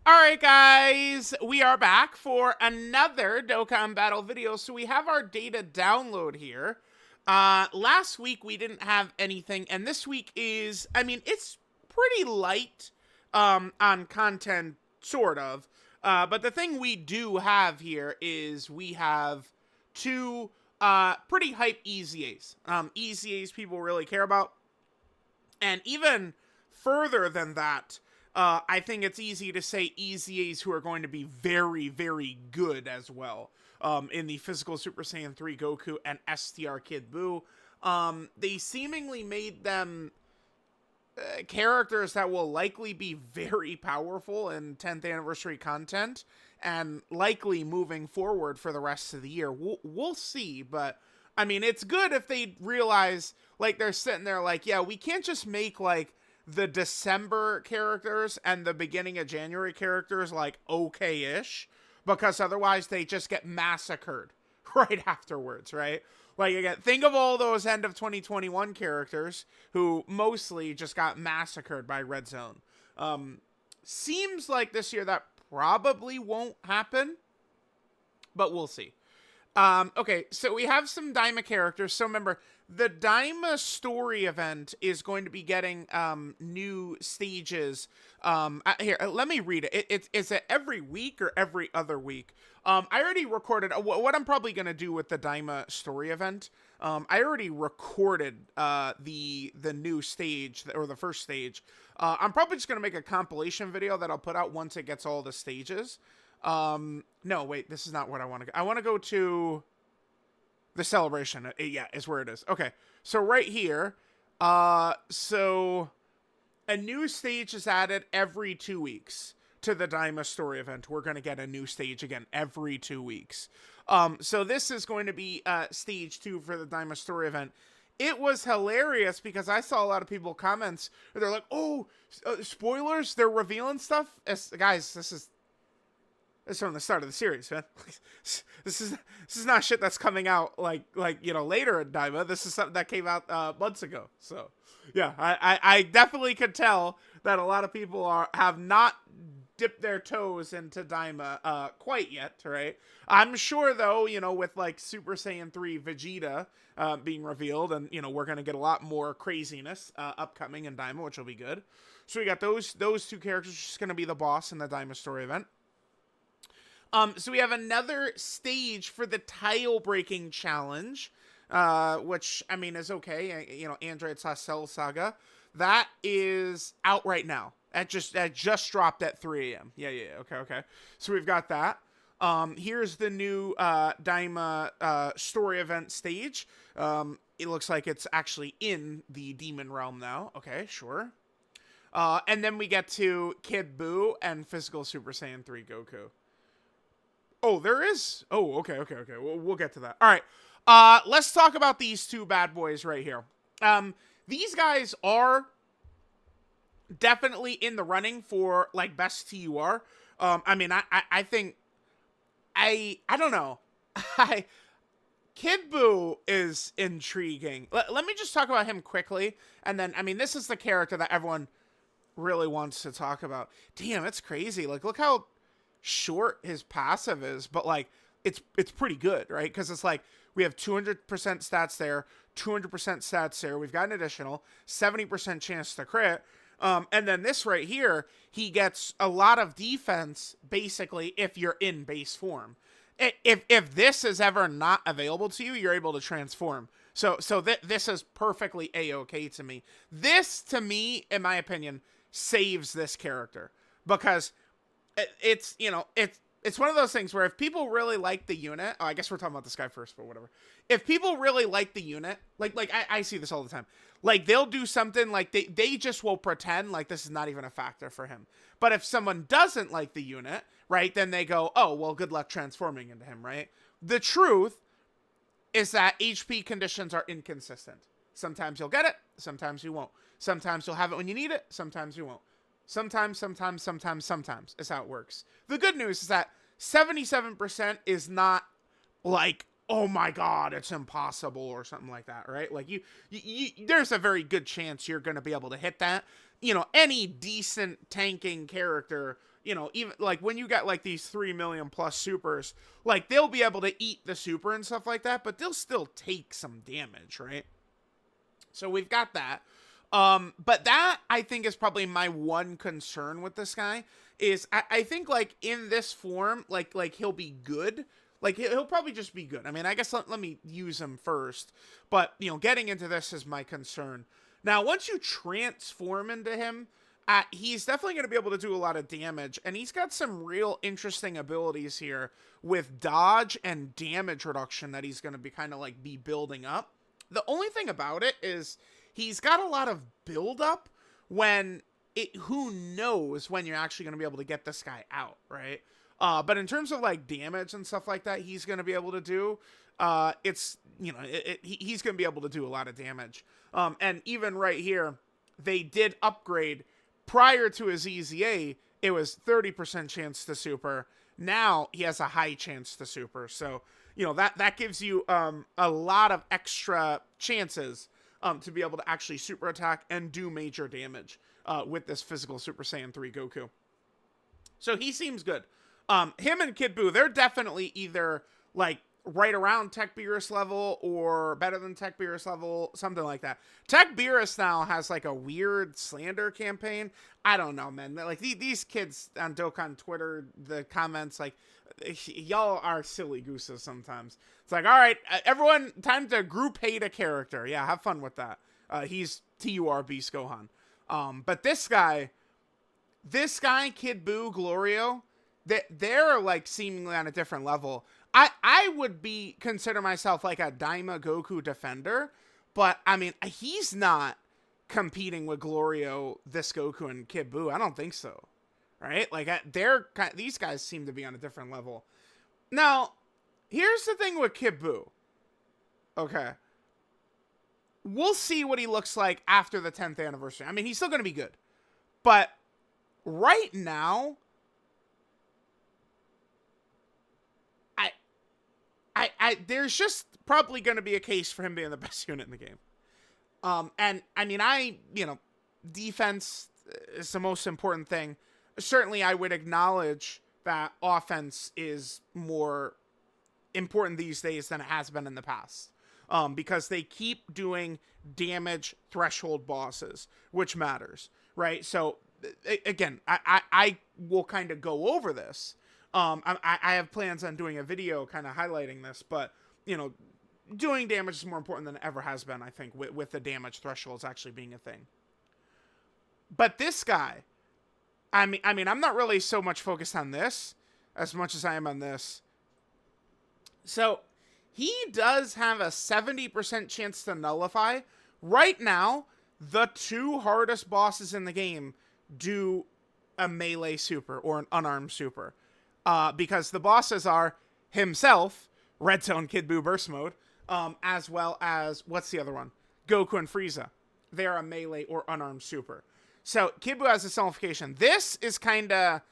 Alright guys, we are back for another Dokkan Battle video. So we have our data download here. Last week we didn't have anything, and this week is, it's pretty light on content, sort of. But the thing we do have here is we have two pretty hype EZAs. EZAs people really care about. And even further than that, I think it's easy to say EZAs who are going to be very, very good as well. In the physical Super Saiyan 3 Goku and STR Kid BUU. They seemingly made them characters that will likely be very powerful in 10th anniversary content and likely moving forward for the rest of the year. We'll see, but I mean, it's good if they realize, like, they're sitting there like, yeah, we can't just make, like, the December characters and the beginning of January characters, like, okay-ish, because otherwise they just get massacred right afterwards, right? Like, again, think of all those end of 2021 characters who mostly just got massacred by Red Zone. Seems like this year that probably won't happen, but we'll see. Okay, so we have some Daima characters. So remember, the Daima story event is going to be getting new stages. Here, let me read it. Is it every week or every other week? I already recorded what I'm probably going to do with the Daima story event. I already recorded the new stage, or the first stage. I'm probably just going to make a compilation video that I'll put out once it gets all the stages. No, wait, this is not what I want to go. I want to go to the celebration. Yeah, is where it is. Okay, so right here, so a new stage is added every 2 weeks to the Daima story event. We're going to get a new stage again every 2 weeks. So this is going to be stage 2 for the Daima story event. It was hilarious because I saw a lot of people comments where they're like, "Oh, spoilers! They're revealing stuff." Guys, this is from the start of the series, man. This is not shit that's coming out like later in Daima. This is something that came out months ago. So yeah, I definitely could tell that a lot of people have not dipped their toes into Daima quite yet, right? I'm sure though, with like Super Saiyan 3 Vegeta being revealed, and we're gonna get a lot more craziness upcoming in Daima, which will be good. So we got those two characters just gonna be the boss in the Daima story event. So we have another stage for the tile breaking challenge, which, I mean, is okay. Android Cell Saga. That is out right now. That just dropped at 3 a.m. Yeah. Okay. So we've got that. Here's the new Daima story event stage. It looks like it's actually in the Demon Realm now. Okay, sure. And then we get to Kid BUU and Physical Super Saiyan 3 Goku. Oh, there is? Oh, okay. We'll get to that. All right. Let's talk about these two bad boys right here. These guys are definitely in the running for, like, best TUR. I think... I don't know. Kid BUU is intriguing. Let me just talk about him quickly. And then, this is the character that everyone really wants to talk about. Damn, it's crazy. Like, look how short his passive is, but like it's pretty good, right? Because it's like we have 200% stats there, 200% stats there. We've got an additional 70% chance to crit, and then this right here, he gets a lot of defense basically if you're in base form. If this is ever not available to you, you're able to transform. So this is perfectly a-okay to me. This, to me, in my opinion, saves this character because it's one of those things where if people really like the unit, I guess we're talking about this guy first, but whatever. If people really like the unit, like I see this all the time, like they'll do something like they just will pretend like this is not even a factor for him. But if someone doesn't like the unit, right, then they go, oh, well, good luck transforming into him, right? The truth is that HP conditions are inconsistent. Sometimes you'll get it, sometimes you won't. Sometimes you'll have it when you need it, sometimes you won't. Sometimes is how it works. The good news is that 77% is not like, oh my god, it's impossible or something like that, right? Like you there's a very good chance you're going to be able to hit that. Any decent tanking character, you know, even like when you got like these 3 million plus supers, like they'll be able to eat the super and stuff like that, but they'll still take some damage, right? So we've got that. But that I think is probably my one concern with this guy is I think like in this form, like he'll be good. Like he'll probably just be good. I mean, I guess let me use him first, but you know, getting into this is my concern. Now, once you transform into him, he's definitely going to be able to do a lot of damage, and he's got some real interesting abilities here with dodge and damage reduction that he's going to be kind of like be building up. The only thing about it is he's got a lot of build up when who knows when you're actually going to be able to get this guy out, right? But in terms of like damage and stuff like that, he's going to be able to do, it's, you know, he's going to be able to do a lot of damage. And even right here, they did upgrade prior to his EZA. It was 30% chance to super. Now he has a high chance to super. So, you know, that gives you, a lot of extra chances, to be able to actually super attack and do major damage, with this physical Super Saiyan 3 Goku. So he seems good. Him and Kid Buu, they're definitely either like right around Tech Beerus level or better than Tech Beerus level, something like that. Tech Beerus now has like a weird slander campaign. I don't know, man. Like these kids on Dokkan Twitter, the comments, like y'all are silly gooses sometimes. It's like, all right, everyone, time to group hate a character. Yeah, have fun with that. He's TUR Beast Gohan. But this guy, Kid Buu, Glorio, they're like seemingly on a different level. I would consider myself like a Daima Goku defender, but I mean, he's not competing with Glorio, this Goku, and Kid Buu. I don't think so, right? Like these guys seem to be on a different level. Now, here's the thing with Kid Buu. Okay, we'll see what he looks like after the 10th anniversary. I mean, he's still going to be good, but right now, there's just probably going to be a case for him being the best unit in the game. And I mean, defense is the most important thing. Certainly, I would acknowledge that offense is more important these days than it has been in the past. Because they keep doing damage threshold bosses, which matters, right? So, again, I will kind of go over this. I have plans on doing a video kind of highlighting this, but, you know, doing damage is more important than it ever has been, I think, with the damage thresholds actually being a thing. But this guy, I mean, I'm not really so much focused on this as much as I am on this. So, he does have a 70% chance to nullify. Right now, the two hardest bosses in the game do a melee super or an unarmed super. Because the bosses are himself, Red Zone, Kid Buu Burst Mode, as well as, what's the other one? Goku and Frieza. They're a melee or unarmed super. So, Kid Buu has a nullification. This is kind of,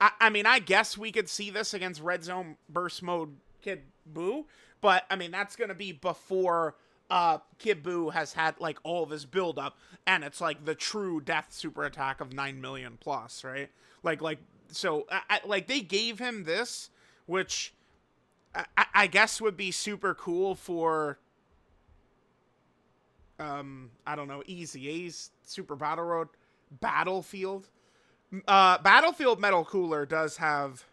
I mean, I guess we could see this against Red Zone Burst Mode Kid Buu, but, I mean, that's going to be before Kid Buu has had, like, all of his build-up, and it's, like, the true death super attack of 9 million plus, right? So, like, they gave him this, which I guess would be super cool for, I don't know, EZA's Super Battle Road Battlefield. Battlefield Metal Cooler does have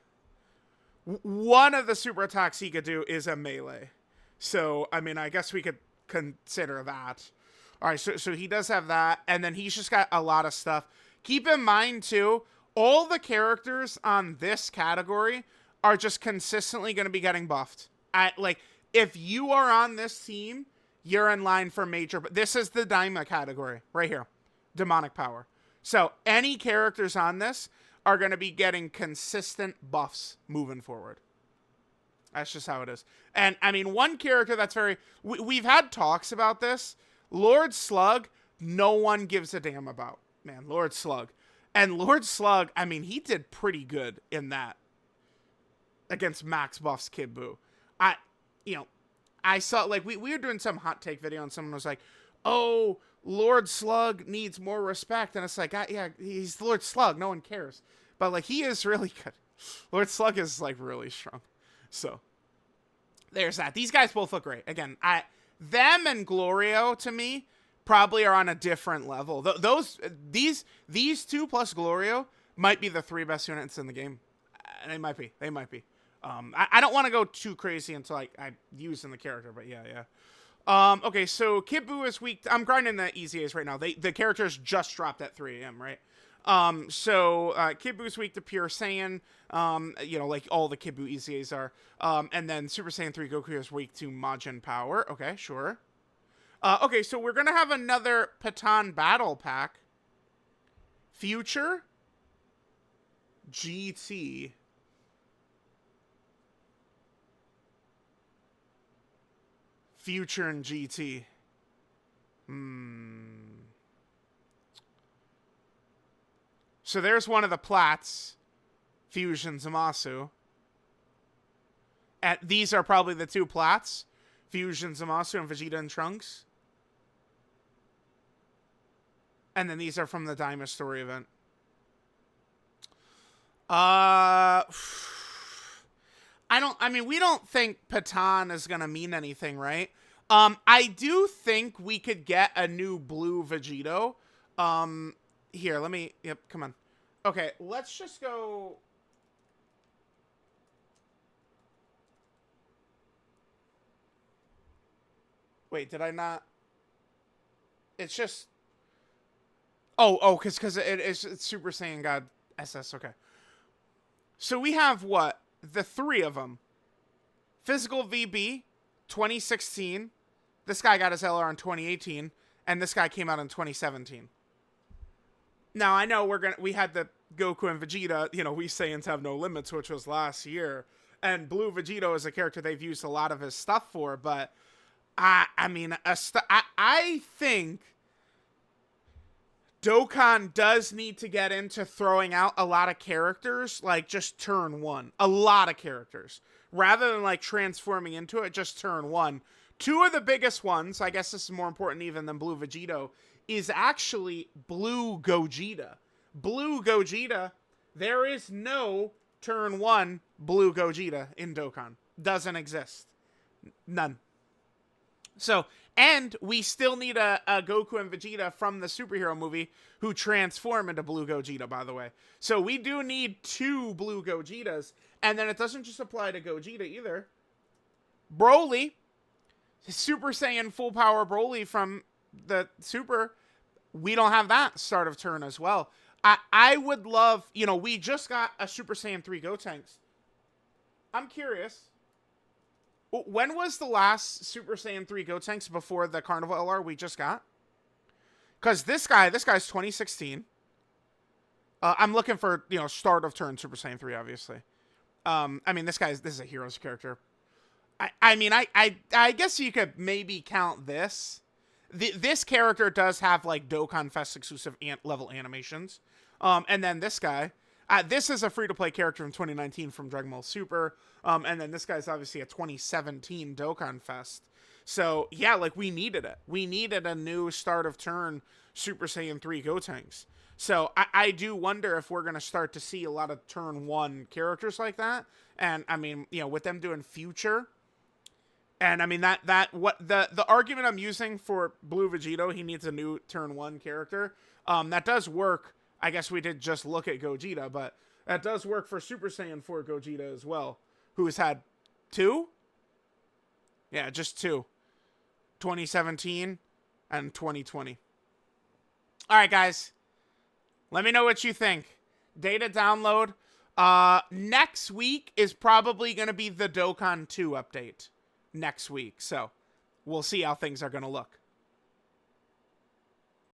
one of the super attacks he could do is a melee. So, I mean, I guess we could consider that. All right, so he does have that, and then he's just got a lot of stuff. Keep in mind, too, all the characters on this category are just consistently going to be getting buffed. Like, if you are on this team, you're in line for major. But this is the Daima category right here, demonic power. So any characters on this are going to be getting consistent buffs moving forward. That's just how it is. And I mean, one character that's we've had talks about this. Lord Slug, no one gives a damn about, man. Lord Slug. And Lord Slug, I mean, he did pretty good in that against Max Buff's Kid Buu. I saw, like, we were doing some hot take video and someone was like, oh, Lord Slug needs more respect. And it's like, yeah, he's Lord Slug. No one cares. But, like, he is really good. Lord Slug is, like, really strong. So, there's that. These guys both look great. Again, them and Glorio, to me, probably are on a different level. These two plus Glorio might be the 3 best units in the game. They might be. They might be. I don't want to go too crazy until I use in the character, but yeah. Okay, so Kid BUU is weak. I'm grinding the EZAs right now. The characters just dropped at 3 a.m., right? So Kid BUU is weak to Pure Saiyan, like all the Kid BUU EZAs are. And then Super Saiyan 3 Goku is weak to Majin Power. Okay, sure. Okay, so we're gonna have another Patan Battle Pack. Future. GT. Future and GT. So there's one of the Plats. Fusion Zamasu. These are probably the 2 Plats. Fusion Zamasu and Vegeta and Trunks. And then these are from the Daima story event. We don't think Patan is gonna mean anything, right? I do think we could get a new blue Vegito. Here, come on. Okay, let's just go. Wait, did I not? It's just. Because it's Super Saiyan God SS, okay. So we have what? The 3 of them. Physical VB, 2016. This guy got his LR in 2018. And this guy came out in 2017. Now, I know we had the Goku and Vegeta, we Saiyans have no limits, which was last year. And Blue Vegito is a character they've used a lot of his stuff for, but I think Dokkan does need to get into throwing out a lot of characters, like just turn 1. A lot of characters. Rather than like transforming into it, just turn 1. 2 of the biggest ones, I guess this is more important even than Blue Vegito, is actually Blue Gogeta. Blue Gogeta, there is no turn 1 Blue Gogeta in Dokkan. Doesn't exist. None. So, and we still need a Goku and Vegeta from the superhero movie who transform into Blue Gogeta, by the way. So we do need 2 Blue Gogetas. And then it doesn't just apply to Gogeta either. Broly, Super Saiyan full power Broly from the Super, we don't have that start of turn as well. I would love, we just got a Super Saiyan 3 Gotenks. I'm curious. When was the last Super Saiyan 3 Gotenks before the Carnival LR we just got? Because this guy's 2016. I'm looking for, start of turn Super Saiyan 3, obviously. This is a hero's character. I guess you could maybe count this. This character does have, like, Dokkan Fest exclusive level animations. And then this guy. This is a free-to-play character from 2019 from Dragon Ball Super. And then this guy's obviously a 2017 Dokkan Fest. So, yeah, like, we needed it. We needed a new start of turn Super Saiyan 3 Gotenks. So, I do wonder if we're going to start to see a lot of turn 1 characters like that. And, with them doing Future. And, the argument I'm using for Blue Vegito, he needs a new turn 1 character. That does work. I guess we did just look at Gogeta, but that does work for Super Saiyan 4 Gogeta as well, who has had 2? Yeah, just 2. 2017 and 2020. All right, guys. Let me know what you think. Data download. Next week is probably going to be the Dokkan 2 update. Next week. So, we'll see how things are going to look.